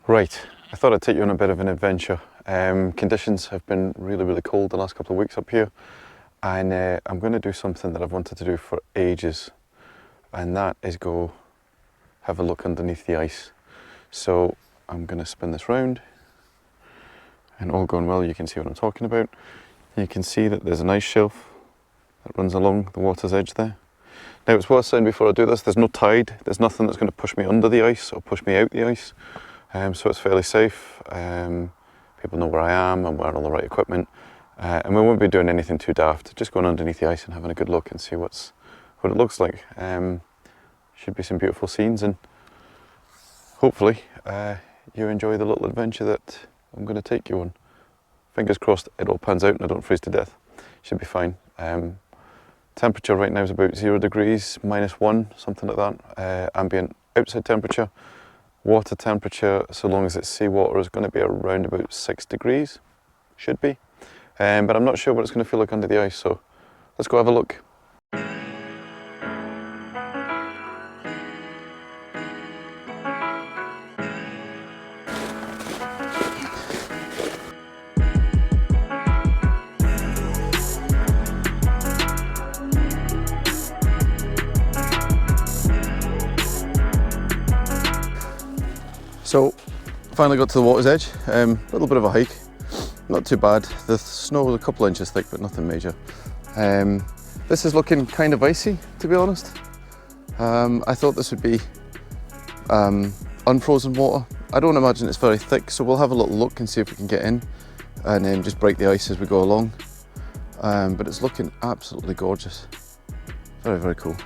Right, I thought I'd take you on a bit of an adventure. Conditions have been really cold the last couple of weeks up here, and I'm going to do something that I've wanted to do for ages, and that is go have a look underneath the ice. So I'm going to spin this round, and all going well, you can see what I'm talking about. You can see that there's an ice shelf that runs along the water's edge there. Now, it's worth saying before I do this, there's no tide, there's nothing that's going to push me under the ice or push me out the ice. So it's fairly safe. People know where I am, I'm wearing all the right equipment, and we won't be doing anything too daft, just going underneath the ice and having a good look and see what it looks like. Should be some beautiful scenes, and hopefully you enjoy the little adventure that I'm going to take you on. Fingers crossed it all pans out and I don't freeze to death. Should be fine. Temperature right now is about 0 degrees, -1, something like that. Ambient outside temperature. Water temperature, so long as it's seawater, is going to be around about 6 degrees, should be. But I'm not sure what it's going to feel like under the ice, so let's go have a look. So, finally got to the water's edge. A little bit of a hike, not too bad. The snow was a couple inches thick, but nothing major. This is looking kind of icy, to be honest. I thought this would be unfrozen water. I don't imagine it's very thick, so we'll have a little look and see if we can get in and then just break the ice as we go along. But it's looking absolutely gorgeous. Very cool.